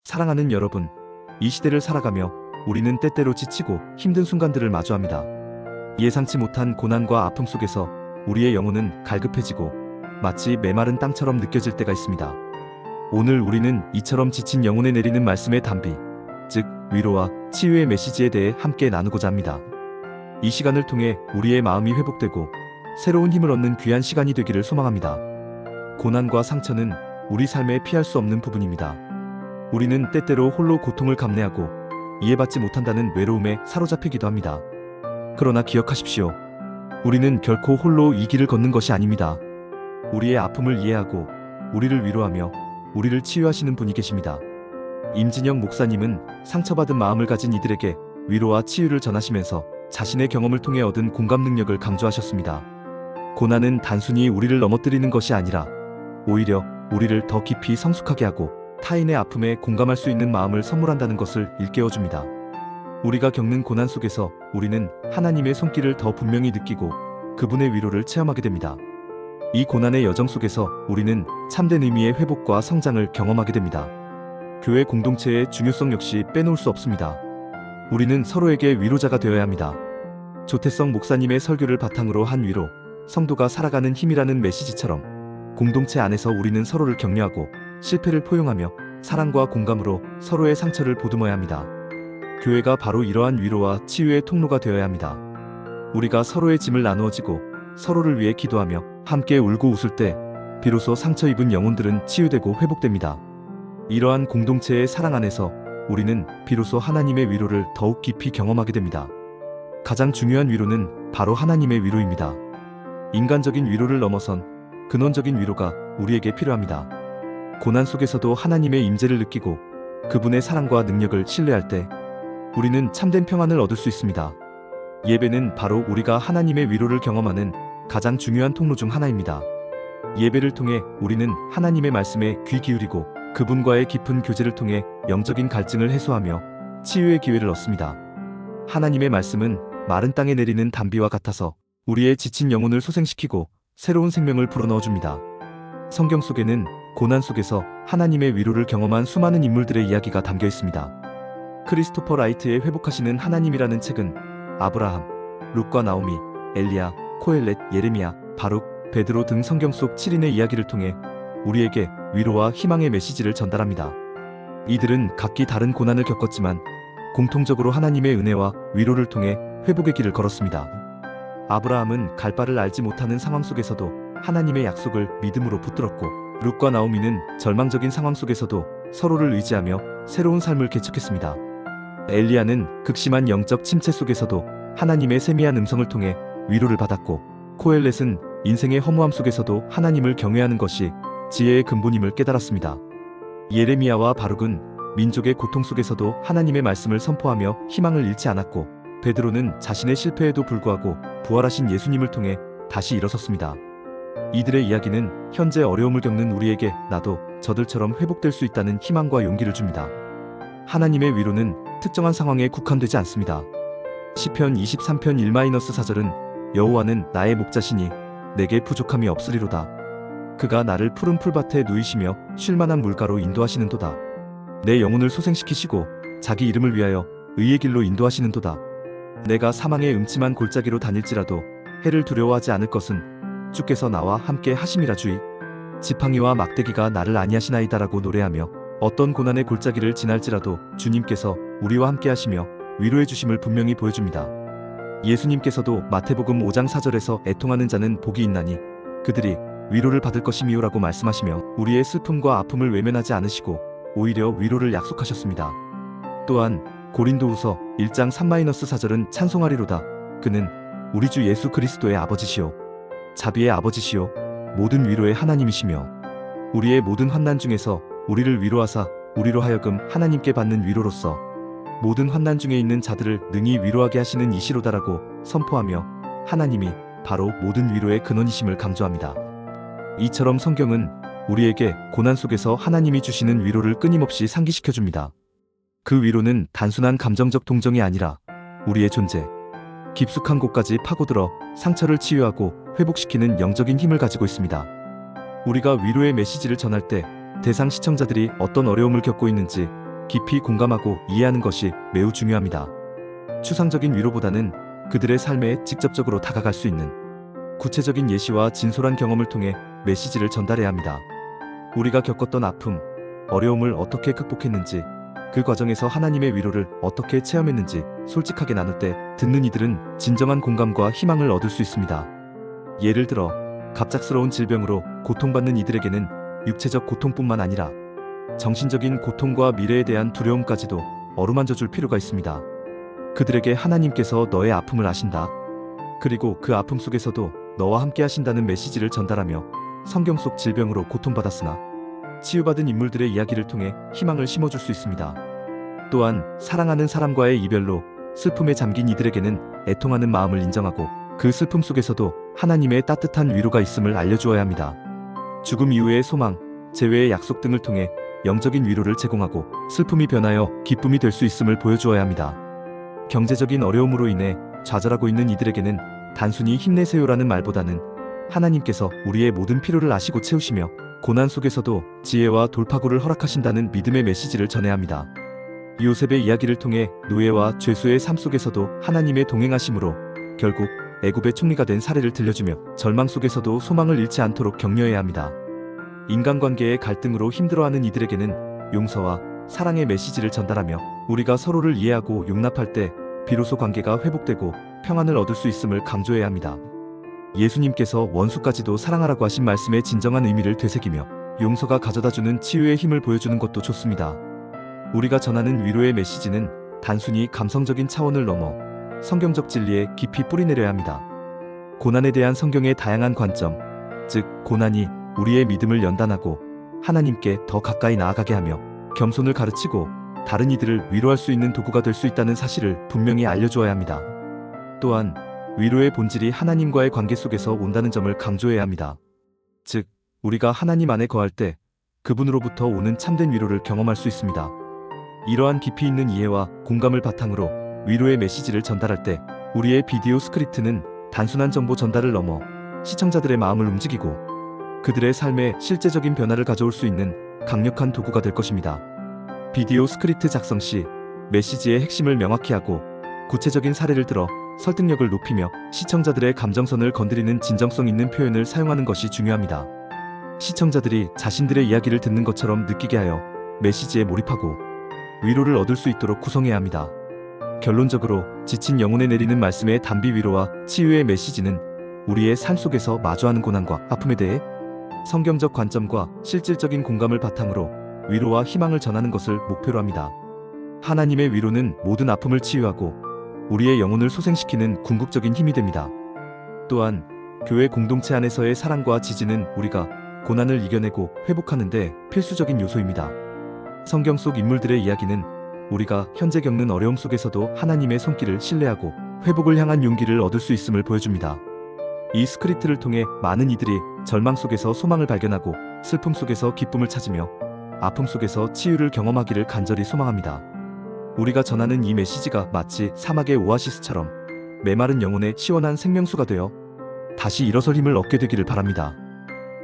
사랑하는 여러분, 이 시대를 살아가며 우리는 때때로 지치고 힘든 순간들을 마주합니다. 예상치 못한 고난과 아픔 속에서 우리의 영혼은 갈급해지고 마치 메마른 땅처럼 느껴질 때가 있습니다. 오늘 우리는 이처럼 지친 영혼에 내리는 말씀의 단비, 즉 위로와 치유의 메시지에 대해 함께 나누고자 합니다. 이 시간을 통해 우리의 마음이 회복되고 새로운 힘을 얻는 귀한 시간이 되기를 소망합니다. 고난과 상처는 우리 삶에 피할 수 없는 부분입니다. 우리는 때때로 홀로 고통을 감내하고 이해받지 못한다는 외로움에 사로잡히기도 합니다. 그러나 기억하십시오. 우리는 결코 홀로 이 길을 걷는 것이 아닙니다. 우리의 아픔을 이해하고 우리를 위로하며 우리를 치유하시는 분이 계십니다. 임진영 목사님은 상처받은 마음을 가진 이들에게 위로와 치유를 전하시면서 자신의 경험을 통해 얻은 공감 능력을 강조하셨습니다. 고난은 단순히 우리를 넘어뜨리는 것이 아니라 오히려 우리를 더 깊이 성숙하게 하고 타인의 아픔에 공감할 수 있는 마음을 선물한다는 것을 일깨워줍니다. 우리가 겪는 고난 속에서 우리는 하나님의 손길을 더 분명히 느끼고 그분의 위로를 체험하게 됩니다. 이 고난의 여정 속에서 우리는 참된 의미의 회복과 성장을 경험하게 됩니다. 교회 공동체의 중요성 역시 빼놓을 수 없습니다. 우리는 서로에게 위로자가 되어야 합니다. 조태성 목사님의 설교를 바탕으로 한 위로, 성도가 살아가는 힘이라는 메시지처럼 공동체 안에서 우리는 서로를 격려하고 실패를 포용하며 사랑과 공감으로 서로의 상처를 보듬어야 합니다. 교회가 바로 이러한 위로와 치유의 통로가 되어야 합니다. 우리가 서로의 짐을 나누어지고 서로를 위해 기도하며 함께 울고 웃을 때 비로소 상처 입은 영혼들은 치유되고 회복됩니다. 이러한 공동체의 사랑 안에서 우리는 비로소 하나님의 위로를 더욱 깊이 경험하게 됩니다. 가장 중요한 위로는 바로 하나님의 위로입니다. 인간적인 위로를 넘어선 근원적인 위로가 우리에게 필요합니다. 고난 속에서도 하나님의 임재를 느끼고 그분의 사랑과 능력을 신뢰할 때 우리는 참된 평안을 얻을 수 있습니다. 예배는 바로 우리가 하나님의 위로를 경험하는 가장 중요한 통로 중 하나입니다. 예배를 통해 우리는 하나님의 말씀에 귀 기울이고 그분과의 깊은 교제를 통해 영적인 갈증을 해소하며 치유의 기회를 얻습니다. 하나님의 말씀은 마른 땅에 내리는 단비와 같아서 우리의 지친 영혼을 소생시키고 새로운 생명을 불어넣어줍니다. 성경 속에는 고난 속에서 하나님의 위로를 경험한 수많은 인물들의 이야기가 담겨 있습니다. 크리스토퍼 라이트의 회복하시는 하나님이라는 책은 아브라함, 룻과 나오미, 엘리야, 코엘렛, 예레미야, 바룩, 베드로 등 성경 속 7인의 이야기를 통해 우리에게 위로와 희망의 메시지를 전달합니다. 이들은 각기 다른 고난을 겪었지만 공통적으로 하나님의 은혜와 위로를 통해 회복의 길을 걸었습니다. 아브라함은 갈 바를 알지 못하는 상황 속에서도 하나님의 약속을 믿음으로 붙들었고, 룻과 나오미는 절망적인 상황 속에서도 서로를 의지하며 새로운 삶을 개척했습니다. 엘리야는 극심한 영적 침체 속에서도 하나님의 세미한 음성을 통해 위로를 받았고, 코엘렛은 인생의 허무함 속에서도 하나님을 경외하는 것이 지혜의 근본임을 깨달았습니다. 예레미야와 바룩은 민족의 고통 속에서도 하나님의 말씀을 선포하며 희망을 잃지 않았고, 베드로는 자신의 실패에도 불구하고 부활하신 예수님을 통해 다시 일어섰습니다. 이들의 이야기는 현재 어려움을 겪는 우리에게 나도 저들처럼 회복될 수 있다는 희망과 용기를 줍니다. 하나님의 위로는 특정한 상황에 국한되지 않습니다. 시편 23편 1-4절은 여호와는 나의 목자시니 내게 부족함이 없으리로다. 그가 나를 푸른 풀밭에 누이시며 쉴만한 물가로 인도하시는도다. 내 영혼을 소생시키시고 자기 이름을 위하여 의의 길로 인도하시는도다. 내가 사망의 음침한 골짜기로 다닐지라도 해를 두려워하지 않을 것은 주께서 나와 함께 하심이라. 주의 지팡이와 막대기가 나를 안위하시나이다라고 노래하며 어떤 고난의 골짜기를 지날지라도 주님께서 우리와 함께 하시며 위로해 주심을 분명히 보여줍니다. 예수님께서도 마태복음 5장 4절에서 애통하는 자는 복이 있나니 그들이 위로를 받을 것이미요라고 말씀하시며 우리의 슬픔과 아픔을 외면하지 않으시고 오히려 위로를 약속하셨습니다. 또한 고린도후서 1장 3-4절은 찬송하리로다. 그는 우리 주 예수 그리스도의 아버지시요 자비의 아버지시요 모든 위로의 하나님이시며 우리의 모든 환난 중에서 우리를 위로하사 우리로 하여금 하나님께 받는 위로로서 모든 환난 중에 있는 자들을 능히 위로하게 하시는 이시로다라고 선포하며 하나님이 바로 모든 위로의 근원이심을 강조합니다. 이처럼 성경은 우리에게 고난 속에서 하나님이 주시는 위로를 끊임없이 상기시켜줍니다. 그 위로는 단순한 감정적 동정이 아니라 우리의 존재, 깊숙한 곳까지 파고들어 상처를 치유하고 회복시키는 영적인 힘을 가지고 있습니다. 우리가 위로의 메시지를 전할 때 대상 시청자들이 어떤 어려움을 겪고 있는지 깊이 공감하고 이해하는 것이 매우 중요합니다. 추상적인 위로보다는 그들의 삶에 직접적으로 다가갈 수 있는 구체적인 예시와 진솔한 경험을 통해 메시지를 전달해야 합니다. 우리가 겪었던 아픔, 어려움을 어떻게 극복했는지, 그 과정에서 하나님의 위로를 어떻게 체험했는지 솔직하게 나눌 때 듣는 이들은 진정한 공감과 희망을 얻을 수 있습니다. 예를 들어 갑작스러운 질병으로 고통받는 이들에게는 육체적 고통뿐만 아니라 정신적인 고통과 미래에 대한 두려움까지도 어루만져 줄 필요가 있습니다. 그들에게 하나님께서 너의 아픔을 아신다. 그리고 그 아픔 속에서도 너와 함께 하신다는 메시지를 전달하며 성경 속 질병으로 고통받았으나 치유받은 인물들의 이야기를 통해 희망을 심어줄 수 있습니다. 또한 사랑하는 사람과의 이별로 슬픔에 잠긴 이들에게는 애통하는 마음을 인정하고 그 슬픔 속에서도 하나님의 따뜻한 위로가 있음을 알려주어야 합니다. 죽음 이후의 소망, 재회의 약속 등을 통해 영적인 위로를 제공하고 슬픔이 변하여 기쁨이 될 수 있음을 보여주어야 합니다. 경제적인 어려움으로 인해 좌절하고 있는 이들에게는 단순히 힘내세요라는 말보다는 하나님께서 우리의 모든 필요를 아시고 채우시며 고난 속에서도 지혜와 돌파구를 허락하신다는 믿음의 메시지를 전해야 합니다. 요셉의 이야기를 통해 노예와 죄수의 삶 속에서도 하나님의 동행하심으로 결국 애굽의 총리가 된 사례를 들려주며 절망 속에서도 소망을 잃지 않도록 격려해야 합니다. 인간관계의 갈등으로 힘들어하는 이들에게는 용서와 사랑의 메시지를 전달하며 우리가 서로를 이해하고 용납할 때 비로소 관계가 회복되고 평안을 얻을 수 있음을 강조해야 합니다. 예수님께서 원수까지도 사랑하라고 하신 말씀의 진정한 의미를 되새기며 용서가 가져다주는 치유의 힘을 보여주는 것도 좋습니다. 우리가 전하는 위로의 메시지는 단순히 감성적인 차원을 넘어 성경적 진리에 깊이 뿌리내려야 합니다. 고난에 대한 성경의 다양한 관점, 즉 고난이 우리의 믿음을 연단하고 하나님께 더 가까이 나아가게 하며 겸손을 가르치고 다른 이들을 위로할 수 있는 도구가 될 수 있다는 사실을 분명히 알려주어야 합니다. 또한 위로의 본질이 하나님과의 관계 속에서 온다는 점을 강조해야 합니다. 즉, 우리가 하나님 안에 거할 때 그분으로부터 오는 참된 위로를 경험할 수 있습니다. 이러한 깊이 있는 이해와 공감을 바탕으로 위로의 메시지를 전달할 때 우리의 비디오 스크립트는 단순한 정보 전달을 넘어 시청자들의 마음을 움직이고 그들의 삶에 실제적인 변화를 가져올 수 있는 강력한 도구가 될 것입니다. 비디오 스크립트 작성 시 메시지의 핵심을 명확히 하고 구체적인 사례를 들어 설득력을 높이며 시청자들의 감정선을 건드리는 진정성 있는 표현을 사용하는 것이 중요합니다. 시청자들이 자신들의 이야기를 듣는 것처럼 느끼게 하여 메시지에 몰입하고 위로를 얻을 수 있도록 구성해야 합니다. 결론적으로 지친 영혼에 내리는 말씀의 단비 위로와 치유의 메시지는 우리의 삶 속에서 마주하는 고난과 아픔에 대해 성경적 관점과 실질적인 공감을 바탕으로 위로와 희망을 전하는 것을 목표로 합니다. 하나님의 위로는 모든 아픔을 치유하고 우리의 영혼을 소생시키는 궁극적인 힘이 됩니다. 또한 교회 공동체 안에서의 사랑과 지지는 우리가 고난을 이겨내고 회복하는 데 필수적인 요소입니다. 성경 속 인물들의 이야기는 우리가 현재 겪는 어려움 속에서도 하나님의 손길을 신뢰하고 회복을 향한 용기를 얻을 수 있음을 보여줍니다. 이 스크립트를 통해 많은 이들이 절망 속에서 소망을 발견하고 슬픔 속에서 기쁨을 찾으며 아픔 속에서 치유를 경험하기를 간절히 소망합니다. 우리가 전하는 이 메시지가 마치 사막의 오아시스처럼 메마른 영혼의 시원한 생명수가 되어 다시 일어설 힘을 얻게 되기를 바랍니다.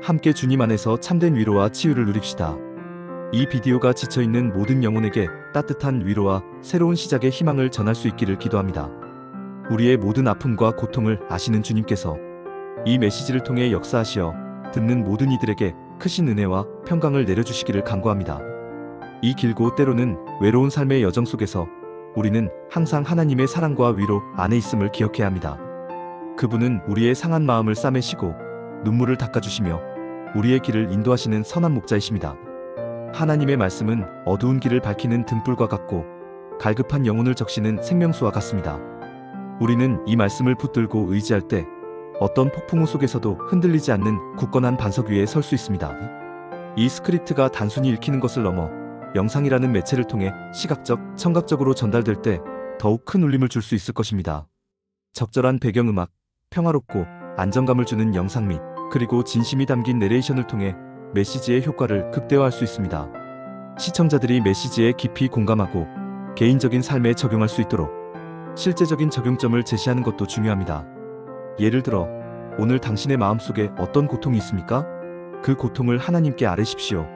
함께 주님 안에서 참된 위로와 치유를 누립시다. 이 비디오가 지쳐있는 모든 영혼에게 따뜻한 위로와 새로운 시작의 희망을 전할 수 있기를 기도합니다. 우리의 모든 아픔과 고통을 아시는 주님께서 이 메시지를 통해 역사하시어 듣는 모든 이들에게 크신 은혜와 평강을 내려주시기를 간구합니다. 이 길고 때로는 외로운 삶의 여정 속에서 우리는 항상 하나님의 사랑과 위로 안에 있음을 기억해야 합니다. 그분은 우리의 상한 마음을 싸매시고 눈물을 닦아주시며 우리의 길을 인도하시는 선한 목자이십니다. 하나님의 말씀은 어두운 길을 밝히는 등불과 같고 갈급한 영혼을 적시는 생명수와 같습니다. 우리는 이 말씀을 붙들고 의지할 때 어떤 폭풍우 속에서도 흔들리지 않는 굳건한 반석 위에 설 수 있습니다. 이 스크립트가 단순히 읽히는 것을 넘어 영상이라는 매체를 통해 시각적, 청각적으로 전달될 때 더욱 큰 울림을 줄 수 있을 것입니다. 적절한 배경음악, 평화롭고 안정감을 주는 영상 및 그리고 진심이 담긴 내레이션을 통해 메시지의 효과를 극대화할 수 있습니다. 시청자들이 메시지에 깊이 공감하고 개인적인 삶에 적용할 수 있도록 실제적인 적용점을 제시하는 것도 중요합니다. 예를 들어 오늘 당신의 마음속에 어떤 고통이 있습니까? 그 고통을 하나님께 아뢰십시오.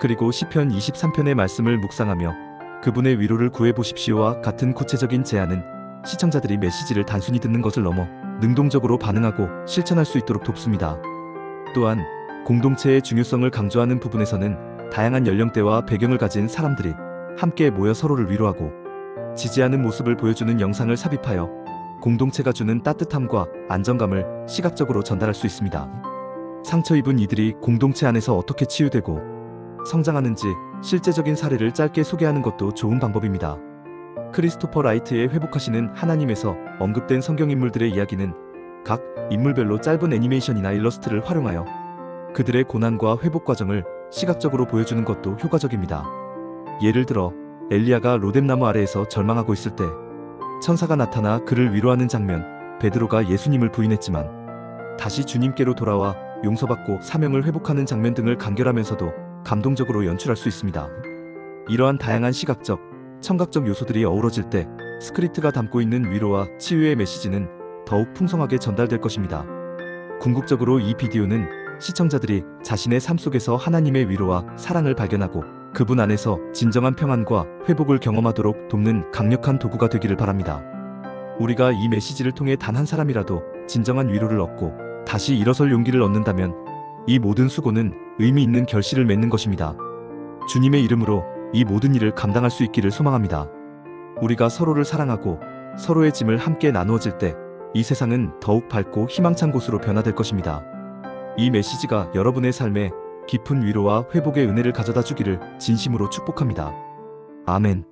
그리고 시편 23편의 말씀을 묵상하며 그분의 위로를 구해보십시오와 같은 구체적인 제안은 시청자들이 메시지를 단순히 듣는 것을 넘어 능동적으로 반응하고 실천할 수 있도록 돕습니다. 또한 공동체의 중요성을 강조하는 부분에서는 다양한 연령대와 배경을 가진 사람들이 함께 모여 서로를 위로하고 지지하는 모습을 보여주는 영상을 삽입하여 공동체가 주는 따뜻함과 안정감을 시각적으로 전달할 수 있습니다. 상처 입은 이들이 공동체 안에서 어떻게 치유되고 성장하는지 실제적인 사례를 짧게 소개하는 것도 좋은 방법입니다. 크리스토퍼 라이트의 회복하시는 하나님에서 언급된 성경인물들의 이야기는 각 인물별로 짧은 애니메이션이나 일러스트를 활용하여 그들의 고난과 회복 과정을 시각적으로 보여주는 것도 효과적입니다. 예를 들어 엘리야가 로뎀나무 아래에서 절망하고 있을 때 천사가 나타나 그를 위로하는 장면, 베드로가 예수님을 부인했지만 다시 주님께로 돌아와 용서받고 사명을 회복하는 장면 등을 간결하면서도 감동적으로 연출할 수 있습니다. 이러한 다양한 시각적, 청각적 요소들이 어우러질 때 스크립트가 담고 있는 위로와 치유의 메시지는 더욱 풍성하게 전달될 것입니다. 궁극적으로 이 비디오는 시청자들이 자신의 삶 속에서 하나님의 위로와 사랑을 발견하고 그분 안에서 진정한 평안과 회복을 경험하도록 돕는 강력한 도구가 되기를 바랍니다. 우리가 이 메시지를 통해 단 한 사람이라도 진정한 위로를 얻고 다시 일어설 용기를 얻는다면 이 모든 수고는 의미 있는 결실을 맺는 것입니다. 주님의 이름으로 이 모든 일을 감당할 수 있기를 소망합니다. 우리가 서로를 사랑하고 서로의 짐을 함께 나누어질 때 이 세상은 더욱 밝고 희망찬 곳으로 변화될 것입니다. 이 메시지가 여러분의 삶에 깊은 위로와 회복의 은혜를 가져다 주기를 진심으로 축복합니다. 아멘.